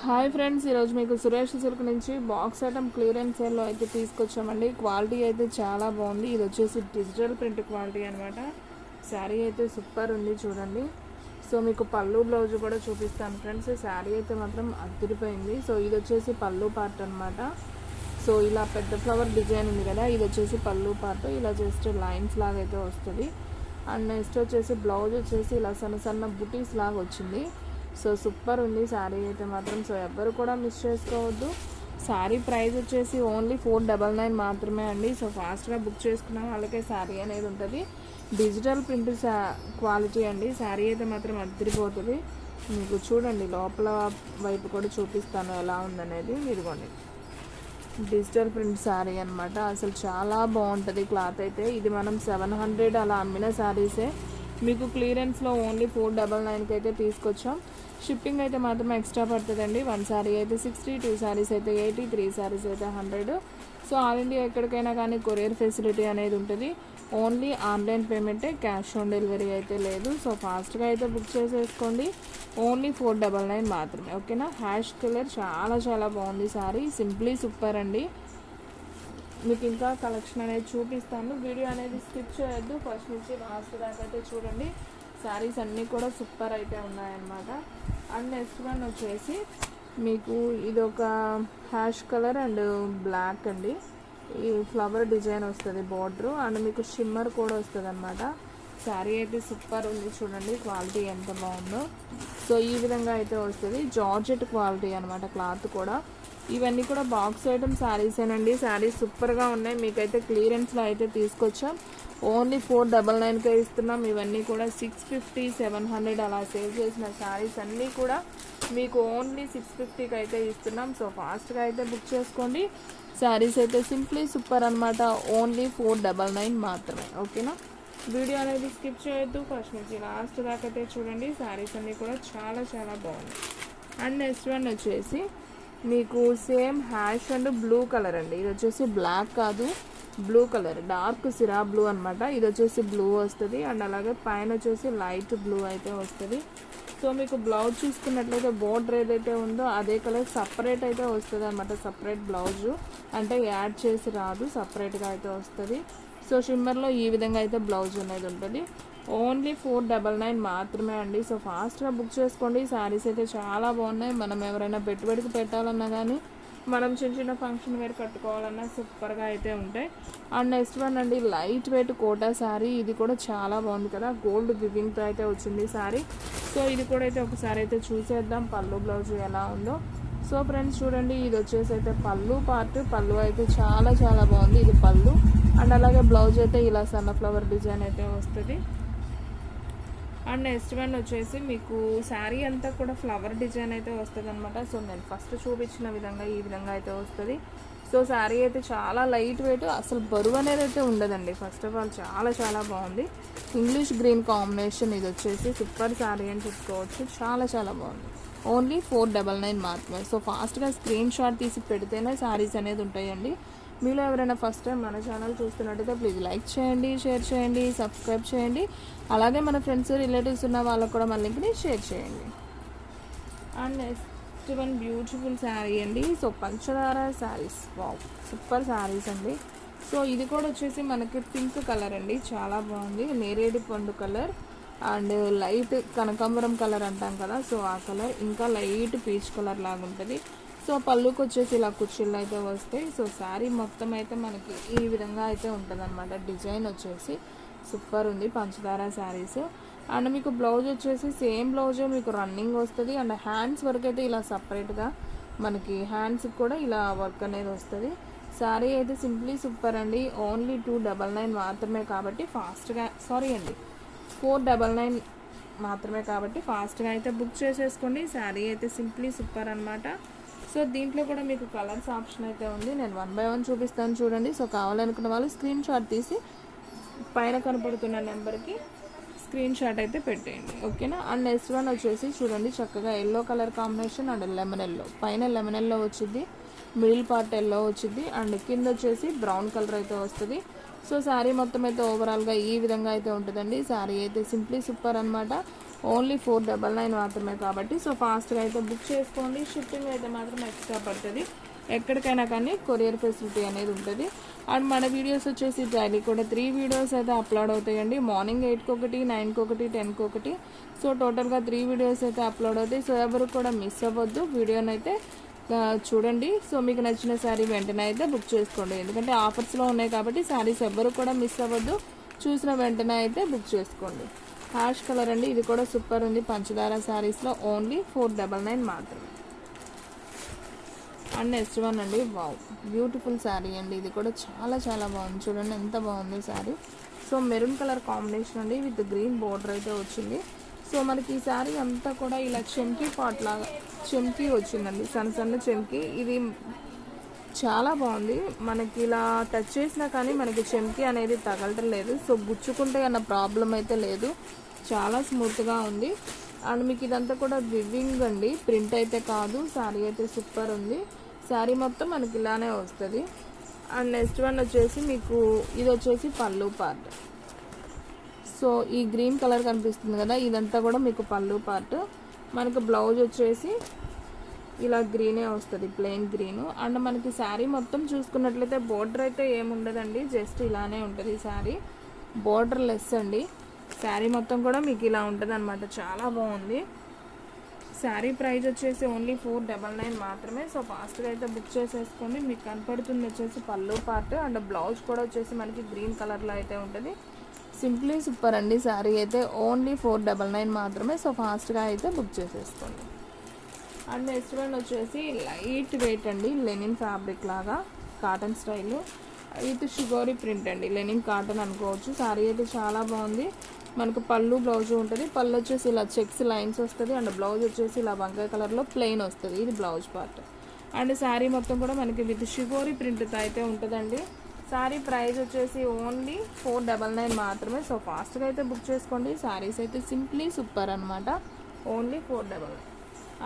Hi friends, ఈరోజు మీకు Suresh silk నుంచి బాక్స్ ఐటమ్ క్లియరెన్స్ సేల్లో అయితే తీసుకొచ్చామండి. క్వాలిటీ అయితే చాలా బాగుంది. ఇది వచ్చేసి డిజిటల్ ప్రింట్ క్వాలిటీ అనమాట. శారీ అయితే సూపర్ ఉంది చూడండి. సో మీకు పళ్ళు బ్లౌజ్ కూడా చూపిస్తాను ఫ్రెండ్స్. శారీ అయితే మాత్రం అదిరిపోయింది. సో ఇది వచ్చేసి పళ్ళు పార్ట్ అనమాట. సో ఇలా పెద్ద ఫ్లవర్ డిజైన్ ఉంది కదా, ఇది వచ్చేసి పళ్ళు పార్ట్. ఇలా జస్ట్ లైన్స్ లాగా అయితే వస్తుంది. అండ్ నెక్స్ట్ వచ్చేసి బ్లౌజ్ వచ్చేసి ఇలా సన్న సన్న బుటీస్ లాగా వచ్చింది. సో సూపర్ ఉంది శారీ అయితే మాత్రం. సో ఎవ్వరు కూడా మిస్ చేసుకోవద్దు. శారీ ప్రైస్ వచ్చేసి ఓన్లీ 499 మాత్రమే అండి. సో ఫాస్ట్గా బుక్ చేసుకున్న వాళ్ళకే శారీ అనేది ఉంటుంది. డిజిటల్ ప్రింట్ క్వాలిటీ అండి. శారీ అయితే మాత్రం అదిరిపోతుంది. మీకు చూడండి లోపల వైపు కూడా చూపిస్తాను ఎలా ఉందనేది. ఇదిగోండి డిజిటల్ ప్రింట్ శారీ అనమాట. అసలు చాలా బాగుంటుంది క్లాత్ అయితే. ఇది మనం 700 అలా అమ్మిన శారీసే మీకు క్లియరెన్స్లో ఓన్లీ 499కి అయితే తీసుకొచ్చాం. షిప్పింగ్ అయితే మాత్రం ఎక్స్ట్రా పడుతుందండి. 1 శారీ అయితే 60, 2 శారీస్ అయితే 80, 3 శారీస్ అయితే 100. సో ఆల్ ఇండియా ఎక్కడికైనా కానీ కొరియర్ ఫెసిలిటీ అనేది ఉంటుంది. ఓన్లీ ఆన్లైన్ పేమెంటే, క్యాష్ ఆన్ డెలివరీ అయితే లేదు. సో ఫాస్ట్గా అయితే బుక్ చేసేసుకోండి. ఓన్లీ 499 మాత్రమే. ఓకేనా. హ్యాష్ కలర్ చాలా చాలా బాగుంది శారీ. సింప్లీ సూపర్ అండి. మీకు ఇంకా కలెక్షన్ అనేది చూపిస్తాను. వీడియో అనేది స్కిప్ చేయొద్దు. ఫస్ట్ నుంచి లాస్ట్ దాకా అయితే చూడండి. శారీస్ అన్నీ కూడా సూపర్ అయితే ఉన్నాయన్నమాట. అండ్ నెక్స్ట్ వన్ వచ్చేసి మీకు ఇది ఒక హ్యాష్ కలర్ అండ్ బ్లాక్ అండి. ఈ ఫ్లవర్ డిజైన్ వస్తుంది బార్డర్. అండ్ మీకు షిమ్మర్ కూడా వస్తుంది అనమాట. శారీ అయితే సూపర్ ఉంది చూడండి. క్వాలిటీ ఎంత బాగుందో. సో ఈ విధంగా అయితే వస్తుంది. జార్జెట్ క్వాలిటీ అనమాట క్లాత్ కూడా. ఇవన్నీ కూడా బాక్స్ ఐటమ్ శారీసేనండి. శారీస్ సూపర్గా ఉన్నాయి. మీకైతే క్లియరెన్స్లో అయితే తీసుకొచ్చాం. ఓన్లీ 499కే ఇస్తున్నాం. ఇవన్నీ కూడా 650, 700 అలా సేవ్ చేసిన శారీస్ అన్నీ కూడా మీకు ఓన్లీ 650కి అయితే ఇస్తున్నాం. సో ఫాస్ట్గా అయితే బుక్ చేసుకోండి. శారీస్ అయితే సింప్లీ సూపర్ అనమాట. ఓన్లీ 499 మాత్రమే. ఓకేనా. వీడియో అనేది స్కిప్ చేయొద్దు. ఫస్ట్ నుంచి లాస్ట్ దాకా అయితే చూడండి. శారీస్ అన్నీ కూడా చాలా చాలా బాగున్నాయి. అండ్ నెక్స్ట్ వన్ వచ్చేసి మీకు same hash and blue colour అండి. ఇది వచ్చేసి బ్లాక్ కాదు, బ్లూ కలర్, డార్క్ సిరా బ్లూ అనమాట. ఇది వచ్చేసి బ్లూ వస్తుంది. అండ్ అలాగే పైన వచ్చేసి లైట్ బ్లూ అయితే వస్తుంది. సో మీకు బ్లౌజ్ చూసుకున్నట్లయితే బోర్డర్ ఏదైతే ఉందో అదే కలర్ సపరేట్ అయితే వస్తుంది అనమాట. సపరేట్ బ్లౌజు అంటే యాడ్ చేసి రాదు, సపరేట్గా అయితే వస్తుంది. సో షిమ్మర్లో ఈ విధంగా అయితే బ్లౌజ్ అనేది ఉంటుంది. ఓన్లీ 499 మాత్రమే అండి. సో ఫాస్ట్గా బుక్ చేసుకోండి. శారీస్ అయితే చాలా బాగున్నాయి. మనం ఎవరైనా పెట్టుబడికి పెట్టాలన్నా కానీ, మనం చిన్న చిన్న ఫంక్షన్ వేర్ కట్టుకోవాలన్నా సూపర్గా అయితే ఉంటాయి. అండ్ నెక్స్ట్ వన్ అండి లైట్ వెయిట్ కోటా శారీ. ఇది కూడా చాలా బాగుంది కదా, గోల్డ్ వివింగ్తో అయితే వచ్చింది శారీ. సో ఇది కూడా అయితే ఒకసారి అయితే చూసేద్దాం పళ్ళు బ్లౌజ్ ఎలా ఉందో. సో ఫ్రెండ్స్ చూడండి, ఇది వచ్చేసి అయితే పళ్ళు పార్ట్. పళ్ళు అయితే చాలా చాలా బాగుంది. ఇది పళ్ళు. అండ్ అలాగే బ్లౌజ్ అయితే ఇలా సన్న ఫ్లవర్ డిజైన్ అయితే వస్తుంది. అండ్ నెక్స్ట్ వన్ వచ్చేసి మీకు శారీ అంతా కూడా ఫ్లవర్ డిజైన్ అయితే వస్తుంది అనమాట. సో నేను ఫస్ట్ చూపించిన విధంగా ఈ విధంగా అయితే వస్తుంది. సో శారీ అయితే చాలా లైట్ వెయిట్, అసలు బరువు అనేది అయితే ఉండదండి. ఫస్ట్ ఆఫ్ ఆల్ చాలా చాలా బాగుంది. English green combination. ఇది వచ్చేసి సూపర్ శారీ అని చెప్పుకోవచ్చు. చాలా చాలా బాగుంది. ఓన్లీ 499 మాత్రమే. సో ఫాస్ట్గా స్క్రీన్ షాట్ తీసి పెడితేనే శారీస్ అనేది ఉంటాయండి. మీలో ఎవరైనా ఫస్ట్ టైం మన ఛానల్ చూస్తున్నట్టయితే ప్లీజ్ లైక్ చేయండి, షేర్ చేయండి, సబ్స్క్రైబ్ చేయండి. అలాగే మన ఫ్రెండ్స్ రిలేటివ్స్ ఉన్న వాళ్ళకు కూడా మన లింక్ని షేర్ చేయండి. And next one beautiful sari అండి. సో పంచదార శారీస్, వావ్ సూపర్ శారీస్ అండి. సో ఇది కూడా వచ్చేసి మనకి పింక్ కలర్ అండి. చాలా బాగుంది. నేరేడు పండు కలర్ అండ్ లైట్ కనకాంబరం కలర్ అంటాం కదా, సో ఆ కలర్. ఇంకా లైట్ పీచ్ కలర్ లాగా ఉంటుంది. సో పళ్ళుకి వచ్చేసి ఇలా కుర్చీలు అయితే వస్తాయి. సో శారీ మొత్తం అయితే మనకి ఈ విధంగా అయితే ఉంటుంది అనమాట. డిజైన్ వచ్చేసి సూపర్ ఉంది. పంచదార శారీస్. అండ్ మీకు బ్లౌజ్ వచ్చేసి సేమ్ బ్లౌజే మీకు రన్నింగ్ వస్తుంది. అండ్ హ్యాండ్స్ వరకు అయితే ఇలా సపరేట్గా మనకి హ్యాండ్స్కి కూడా ఇలా వర్క్ అనేది వస్తుంది. శారీ అయితే సింప్లీ సూపర్ అండి. ఓన్లీ 299 మాత్రమే కాబట్టి ఫాస్ట్గా, సారీ అండి 499 మాత్రమే కాబట్టి ఫాస్ట్గా అయితే బుక్ చేసేసుకోండి. శారీ అయితే సింప్లీ సూపర్ అనమాట. సో దీంట్లో కూడా మీకు కలర్స్ ఆప్షన్ అయితే ఉంది. నేను 1 by 1 చూపిస్తాను చూడండి. సో కావాలనుకున్న వాళ్ళు స్క్రీన్ షాట్ తీసి పైన కనపడుతున్న నెంబర్కి స్క్రీన్ షాట్ అయితే పెట్టేయండి. ఓకేనా. అండ్ నెక్స్ట్ వన్ వచ్చేసి చూడండి చక్కగా yellow colour combination and lemon yellow. పైన లెమన్ ఎల్లో వచ్చింది, మిడిల్ పార్ట్ ఎల్లో వచ్చింది, అండ్ కింద వచ్చేసి బ్రౌన్ కలర్ అయితే వస్తుంది. సో శారీ మొత్తం అయితే ఓవరాల్గా ఈ విధంగా అయితే ఉంటుందండి. శారీ అయితే సింప్లీ సూపర్ అనమాట. ఓన్లీ 499 మాత్రమే కాబట్టి సో ఫాస్ట్గా అయితే బుక్ చేసుకోండి. షిప్పింగ్ అయితే మాత్రం ఎక్స్ట్రా పడుతుంది. ఎక్కడికైనా కానీ కొరియర్ ఫెసిలిటీ అనేది ఉంటుంది. అండ్ మన వీడియోస్ వచ్చేసి డైలీ కూడా 3 వీడియోస్ అయితే అప్లోడ్ అవుతాయండి. మార్నింగ్ 8కి ఒకటి, 9కి ఒకటి, 10కి ఒకటి. సో టోటల్గా 3 వీడియోస్ అయితే అప్లోడ్ అవుతాయి. సో ఎవరు కూడా మిస్ అవ్వద్దు, వీడియోని అయితే చూడండి. సో మీకు నచ్చిన శారీ వెంటనే అయితే బుక్ చేసుకోండి. ఎందుకంటే ఆఫర్స్లో ఉన్నాయి కాబట్టి శారీస్ ఎవ్వరు కూడా మిస్ అవ్వద్దు, చూసిన వెంటనే అయితే బుక్ చేసుకోండి. హ్యాష్ కలర్ అండి, ఇది కూడా సూపర్ ఉంది. పంచదార శారీస్లో ఓన్లీ 499 మాత్రమే. అండ్ నెక్స్ట్ వన్ అండి, వావ్ బ్యూటిఫుల్ శారీ అండి. ఇది కూడా చాలా చాలా బాగుంది. చూడండి ఎంత బాగుంది sari. So maroon colour combination అండి విత్ గ్రీన్ బోర్డర్ అయితే వచ్చింది. సో మనకి ఈ శారీ అంతా కూడా ఇలా చెమ్కీ పాట్ లాగా చెమ్కీ వచ్చిందండి, సన్న సన్న చెమ్కీ. ఇది చాలా బాగుంది. మనకి ఇలా టచ్ చేసినా కానీ మనకి చెమ్కీ అనేది తగలటం లేదు. సో గుచ్చుకుంటే అన్న ప్రాబ్లం అయితే లేదు, చాలా స్మూత్గా ఉంది. అండ్ మీకు ఇదంతా కూడా వివింగ్ అండి, ప్రింట్ అయితే కాదు. శారీ అయితే సూపర్ ఉంది. శారీ మొత్తం మనకి ఇలానే వస్తుంది. అండ్ నెక్స్ట్ వన్ వచ్చేసి మీకు ఇది వచ్చేసి పళ్ళు పార్ట్. సో ఈ గ్రీన్ కలర్ కనిపిస్తుంది కదా, ఇదంతా కూడా మీకు పళ్ళు పార్ట్. మనకు బ్లౌజ్ వచ్చేసి ఇలా గ్రీనే వస్తుంది, ప్లెయిన్ గ్రీను. అండ్ మనకి శారీ మొత్తం చూసుకున్నట్లయితే బోర్డర్ అయితే ఏముండదండి, జస్ట్ ఇలానే ఉంటుంది శారీ. బోర్డర్ లెస్ అండి. శారీ మొత్తం కూడా మీకు ఇలా ఉంటుంది అనమాట. చాలా బాగుంది. శారీ ప్రైస్ వచ్చేసి ఓన్లీ 499 మాత్రమే. సో ఫాస్ట్గా అయితే బుక్ చేసేసుకోండి. మీకు కనపడుతుంది వచ్చేసి పళ్ళు పార్ట్. అండ్ బ్లౌజ్ కూడా వచ్చేసి మనకి గ్రీన్ కలర్లో అయితే ఉంటుంది. సింప్లీ సూపర్ అండి. శారీ అయితే ఓన్లీ 499 మాత్రమే. సో ఫాస్ట్గా అయితే బుక్ చేసేసుకోండి. అండ్ నెక్స్ట్ వన్ వచ్చేసి లైట్ వెయిట్ అండి, లెనిన్ ఫ్యాబ్రిక్ లాగా కాటన్ స్టైల్ విత్ షుగోరీ ప్రింట్ అండి. లెనిన్ కాటన్ అనుకోవచ్చు. శారీ అయితే చాలా బాగుంది. మనకు పళ్ళు బ్లౌజ్ ఉంటుంది. పళ్ళు వచ్చేసి ఇలా చెక్స్ లైన్స్ వస్తుంది. అండ్ బ్లౌజ్ వచ్చేసి ఇలా వంకాయ కలర్లో ప్లెయిన్ వస్తుంది. ఇది బ్లౌజ్ పార్ట్. అండ్ శారీ మొత్తం కూడా మనకి విత్ షుగోరీ ప్రింట్తో అయితే ఉంటుందండి. శారీ ప్రైస్ వచ్చేసి ఓన్లీ 499 మాత్రమే. సో ఫాస్ట్గా అయితే బుక్ చేసుకోండి. శారీస్ అయితే సింప్లీ సూపర్ అనమాట. ఓన్లీ 499.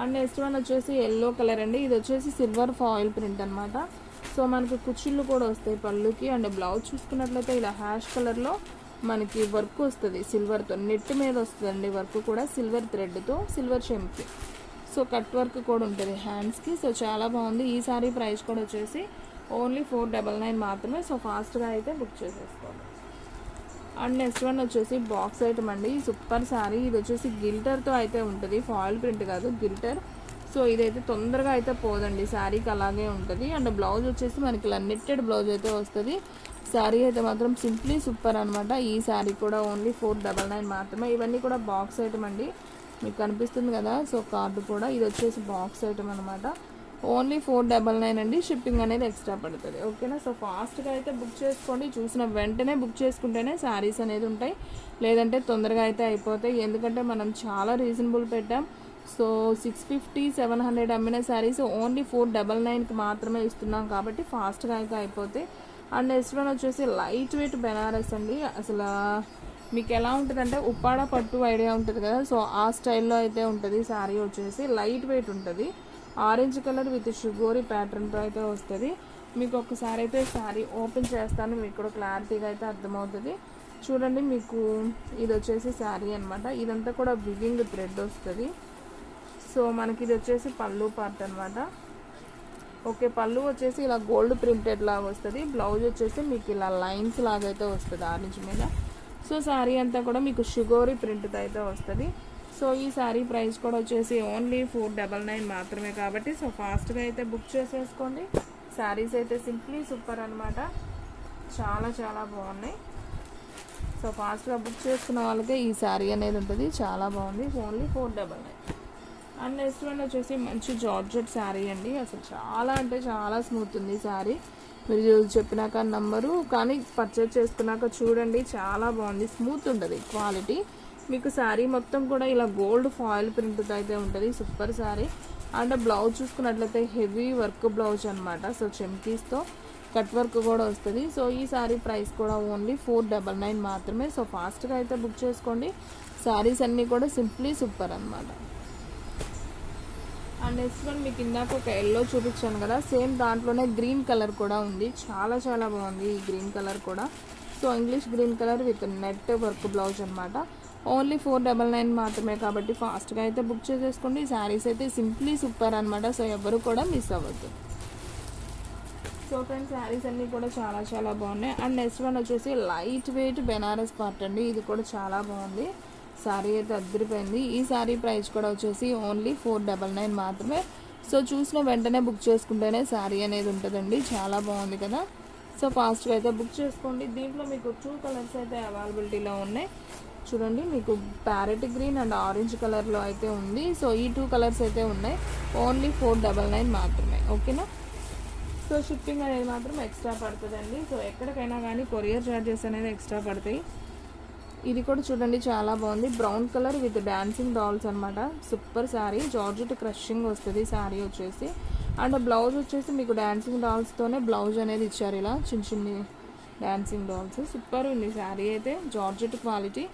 అండ్ నెక్స్ట్ వన్ వచ్చేసి ఎల్లో కలర్ అండి. ఇది వచ్చేసి సిల్వర్ ఫాయిల్ ప్రింట్ అనమాట. సో మనకి కుచ్చిళ్ళు కూడా వస్తాయి పళ్ళుకి. అండ్ బ్లౌజ్ చూసుకున్నట్లయితే ఇలా హ్యాష్ కలర్లో మనకి వర్క్ వస్తుంది, సిల్వర్తో నెట్ మీద వస్తుందండి. వర్క్ కూడా సిల్వర్ థ్రెడ్తో, సిల్వర్ చెంకి. సో కట్ వర్క్ కూడా ఉంటుంది హ్యాండ్స్కి. సో చాలా బాగుంది. ఈ సారీ ప్రైస్ కూడా వచ్చేసి ఓన్లీ 499 మాత్రమే. సో ఫాస్ట్గా అయితే బుక్ చేసేసుకోండి. అండ్ నెక్స్ట్ వన్ వచ్చేసి బాక్స్ ఐటమ్ అండి. సూపర్ శారీ. ఇది వచ్చేసి గిల్టర్తో అయితే ఉంటుంది, ఫాయిల్ ప్రింట్ కాదు, గిల్టర్. సో ఇదైతే తొందరగా అయితే పోదండి, శారీకి అలాగే ఉంటుంది. అండ్ బ్లౌజ్ వచ్చేసి మనకి ఇలా నెట్టెడ్ బ్లౌజ్ అయితే వస్తుంది. శారీ అయితే మాత్రం సింప్లీ సూపర్ అనమాట. ఈ శారీ కూడా ఓన్లీ 499 మాత్రమే. ఇవన్నీ కూడా బాక్స్ ఐటమ్ అండి, మీకు కనిపిస్తుంది కదా. సో కార్డు కూడా ఇది వచ్చేసి బాక్స్ ఐటమ్ అనమాట. ఓన్లీ 499 అండి. షిప్పింగ్ అనేది ఎక్స్ట్రా పడుతుంది. ఓకేనా. సో ఫాస్ట్గా అయితే బుక్ చేసుకోండి. చూసిన వెంటనే బుక్ చేసుకుంటేనే శారీస్ అనేది ఉంటాయి, లేదంటే తొందరగా అయితే అయిపోతాయి. ఎందుకంటే మనం చాలా రీజనబుల్ పెట్టాం. సో 650, 700 అమ్మిన శారీస్ ఓన్లీ 499కి మాత్రమే ఇస్తున్నాం కాబట్టి ఫాస్ట్గా అయితే అయిపోతాయి. అండ్ నెక్స్ట్ వన్ వచ్చేసి లైట్ వెయిట్ బెనారస్ అండి. అసలు మీకు ఎలా ఉంటుందంటే ఉప్పాడ పట్టు ఐడియా ఉంటుంది కదా, సో ఆ స్టైల్లో అయితే ఉంటుంది. శారీ వచ్చేసి లైట్ వెయిట్ ఉంటుంది. ఆరెంజ్ కలర్ విత్ షుగోరీ ప్యాటర్న్తో అయితే వస్తుంది. మీకు ఒక్కసారి అయితే శారీ ఓపెన్ చేస్తాను, మీకు కూడా క్లారిటీగా అయితే అర్థమవుతుంది. చూడండి, మీకు ఇది వచ్చేసి శారీ అనమాట. ఇదంతా కూడా వివింగ్ థ్రెడ్ వస్తుంది. సో మనకి ఇది వచ్చేసి పళ్ళు పార్ట్ అనమాట. ఓకే, పళ్ళు వచ్చేసి ఇలా గోల్డ్ ప్రింటెడ్ లాగా వస్తుంది. బ్లౌజ్ వచ్చేసి మీకు ఇలా లైన్స్ లాగా అయితే వస్తుంది ఆరెంజ్ మీద. సో శారీ అంతా కూడా మీకు షుగోరీ ప్రింట్తో అయితే వస్తుంది. సో ఈ శారీ ప్రైస్ కూడా వచ్చేసి ఓన్లీ 499 మాత్రమే కాబట్టి సో ఫాస్ట్గా అయితే బుక్ చేసేసుకోండి. శారీస్ అయితే సింప్లీ సూపర్ అనమాట, చాలా చాలా బాగున్నాయి. సో ఫాస్ట్గా బుక్ చేసుకున్న వాళ్ళకే ఈ శారీ అనేది ఉంటుంది. చాలా బాగుంది. ఓన్లీ 499. అండ్ నెక్స్ట్ వన్ వచ్చేసి మంచి జార్జెట్ శారీ అండి. అసలు చాలా అంటే చాలా స్మూత్ ఉంది శారీ. మీరు చెప్పినాక నంబరు కానీ పర్చేజ్ చేసుకున్నాక చూడండి, చాలా బాగుంది. స్మూత్ ఉంటుంది క్వాలిటీ. మీకు శారీ మొత్తం కూడా ఇలా గోల్డ్ ఫాయిల్ ప్రింట్తో అయితే ఉంటుంది. సూపర్ శారీ. అండ్ బ్లౌజ్ చూసుకున్నట్లయితే హెవీ వర్క్ బ్లౌజ్ అనమాట. సో చెమ్కీస్తో కట్ వర్క్ కూడా వస్తుంది. సో ఈ శారీ ప్రైస్ కూడా ఓన్లీ 499 మాత్రమే. సో ఫాస్ట్గా అయితే బుక్ చేసుకోండి. శారీస్ అన్నీ కూడా సింప్లీ సూపర్ అనమాట. అండ్ నెక్స్ట్ వన్ మీకు ఇందాక ఒక ఎల్లో చూపించాను కదా, సేమ్ దాంట్లోనే గ్రీన్ కలర్ కూడా ఉంది. చాలా చాలా బాగుంది ఈ గ్రీన్ కలర్ కూడా. So English green colour with net work blouse అనమాట. ఓన్లీ 499 మాత్రమే కాబట్టి ఫాస్ట్గా అయితే బుక్ చేసేసుకోండి. శారీస్ అయితే సింప్లీ సూపర్ అనమాట. సో ఎవరు కూడా మిస్ అవ్వద్దు. సో ఫ్రెండ్స్ శారీస్ అన్నీ కూడా చాలా చాలా బాగున్నాయి. అండ్ నెక్స్ట్ వన్ వచ్చేసి లైట్ వెయిట్ బెనారస్ పార్ట్ అండి. ఇది కూడా చాలా బాగుంది. శారీ అయితే అద్దరిపోయింది. ఈ శారీ ప్రైస్ కూడా వచ్చేసి ఓన్లీ 499 మాత్రమే. సో చూసిన వెంటనే బుక్ చేసుకుంటేనే శారీ అనేది ఉంటుందండి. చాలా బాగుంది కదా. సో ఫాస్ట్గా అయితే బుక్ చేసుకోండి. దీంట్లో మీకు 2 కలర్స్ అయితే అవైలబిలిటీలో ఉన్నాయి. చూడండి, మీకు ప్యారెట్ గ్రీన్ అండ్ ఆరెంజ్ కలర్లో అయితే ఉంది. సో ఈ 2 కలర్స్ అయితే ఉన్నాయి. ఓన్లీ 499 మాత్రమే. ఓకేనా. సో షిప్పింగ్ అనేది మాత్రం ఎక్స్ట్రా పడుతుందండి. సో ఎక్కడికైనా కానీ కొరియర్ ఛార్జెస్ అనేది ఎక్స్ట్రా పడతాయి. ఇది కూడా చూడండి చాలా బాగుంది. Brown colour with dancing dolls అనమాట. సూపర్ శారీ. జార్జెట్ క్రషింగ్ వస్తుంది శారీ వచ్చేసి. అండ్ బ్లౌజ్ వచ్చేసి మీకు డాన్సింగ్ డాల్స్తోనే బ్లౌజ్ అనేది ఇచ్చారు. ఇలా చిన్న చిన్ని డాన్సింగ్ డాల్స్. సూపర్ ఉంది శారీ అయితే. Georgette quality.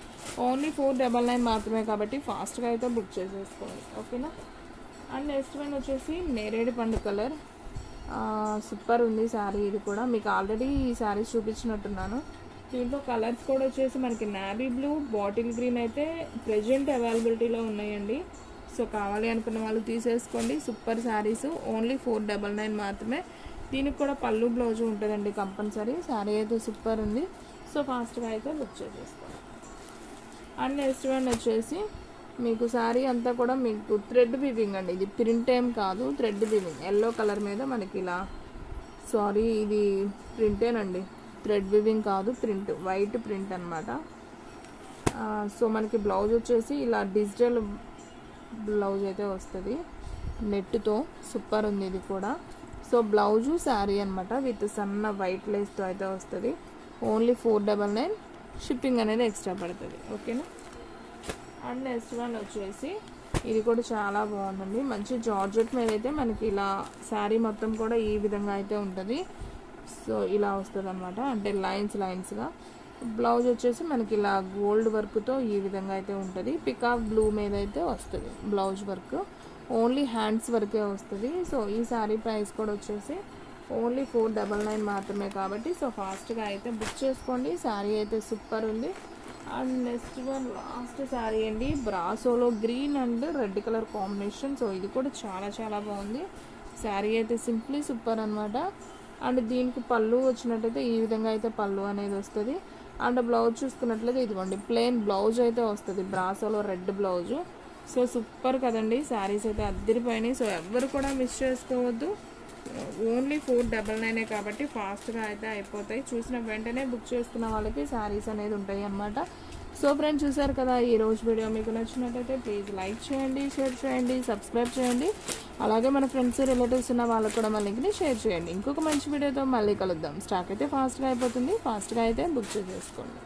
ఓన్లీ 499 మాత్రమే కాబట్టి ఫాస్ట్గా అయితే బుక్ చేసేసుకోండి. ఓకేనా. అండ్ నెక్స్ట్ వన్ వచ్చేసి నేరేడు పండు కలర్. సూపర్ ఉంది శారీ. ఇది కూడా మీకు ఆల్రెడీ ఈ శారీస్ చూపించినట్టున్నాను. దీంట్లో కలర్స్ కూడా వచ్చేసి మనకి నావీ బ్లూ, బాటిల్ గ్రీన్ అయితే ప్రెజెంట్ అవైలబిలిటీలో ఉన్నాయండి. సో కావాలి అనుకున్న వాళ్ళు తీసేసుకోండి. సూపర్ శారీస్. ఓన్లీ 499 మాత్రమే. దీనికి కూడా పళ్ళు బ్లౌజ్ ఉంటుందండి కంపల్సరీ. శారీ అయితే సూపర్ ఉంది. సో ఫాస్ట్గా అయితే బుక్ చేసేసుకోండి. అండ్ నెక్స్ట్ వన్ వచ్చేసి మీకు శారీ అంతా కూడా మీకు థ్రెడ్ వీవింగ్ అండి. ఇది ప్రింట్ ఏం కాదు, థ్రెడ్ వీవింగ్. ఎల్లో కలర్ మీద మనకి ఇలా, సారీ ఇది ప్రింటేనండి, థ్రెడ్ వీవింగ్ కాదు, ప్రింట్, వైట్ ప్రింట్ అనమాట. సో మనకి బ్లౌజ్ వచ్చేసి ఇలా డిజిటల్ బ్లౌజ్ అయితే వస్తుంది నెట్తో. సూపర్ ఉంది ఇది కూడా. సో బ్లౌజు శారీ అనమాట విత్ సన్న వైట్ లేస్తో అయితే వస్తుంది. ఓన్లీ 499. షిప్పింగ్ అనేది ఎక్స్ట్రా పడుతుంది. ఓకేనా. అండ్ నెక్స్ట్ వన్ వచ్చేసి ఇది కూడా చాలా బాగుందండి. మంచి జార్జెట్ మీద అయితే మనకి ఇలా శారీ మొత్తం కూడా ఈ విధంగా అయితే ఉంటుంది. సో ఇలా వస్తుంది అనమాట. అంటే లైన్స్గా. బ్లౌజ్ వచ్చేసి మనకి ఇలా గోల్డ్ వర్క్తో ఈ విధంగా అయితే ఉంటుంది. పికాక్ బ్లూ మీద అయితే వస్తుంది బ్లౌజ్ వర్క్. ఓన్లీ హ్యాండ్స్ వరకే వస్తుంది. సో ఈ శారీ ప్రైస్ కూడా వచ్చేసి ఓన్లీ 499 మాత్రమే కాబట్టి సో ఫాస్ట్గా అయితే బుక్ చేసుకోండి. శారీ అయితే సూపర్ ఉంది. And next one last sari అండి. బ్రాసోలో green and red colour combination. So ఇది కూడా చాలా చాలా బాగుంది. శారీ అయితే సింప్లీ సూపర్ అనమాట. అండ్ దీనికి పళ్ళు వచ్చినట్టయితే ఈ విధంగా అయితే పళ్ళు అనేది వస్తుంది. అండ్ బ్లౌజ్ చూసుకున్నట్లయితే ఇదిగోండి ప్లెయిన్ బ్లౌజ్ అయితే వస్తుంది. బ్రాసోలో రెడ్ బ్లౌజు. సో సూపర్ కదండి. శారీస్ అయితే అద్దరిపోయినాయి. సో ఎవరు కూడా మిస్ చేసుకోవద్దు. ఓన్లీ 499 కాబట్టి ఫాస్ట్గా అయితే అయిపోతాయి. చూసిన వెంటనే బుక్ చేసుకున్న వాళ్ళకి శారీస్ అనేది ఉంటాయి అన్నమాట. సో ఫ్రెండ్స్ చూసారు కదా, ఈ రోజు వీడియో మీకు నచ్చినట్టయితే ప్లీజ్ లైక్ చేయండి, షేర్ చేయండి, సబ్స్క్రైబ్ చేయండి. అలాగే మన ఫ్రెండ్స్, రిలేటివ్స్ ఉన్న వాళ్ళకు కూడా మన లింక్ని షేర్ చేయండి. ఇంకొక మంచి వీడియోతో మళ్ళీ కలుద్దాం. స్టాక్ అయితే ఫాస్ట్గా అయిపోతుంది. ఫాస్ట్గా అయితే బుక్ చేసేసుకోండి.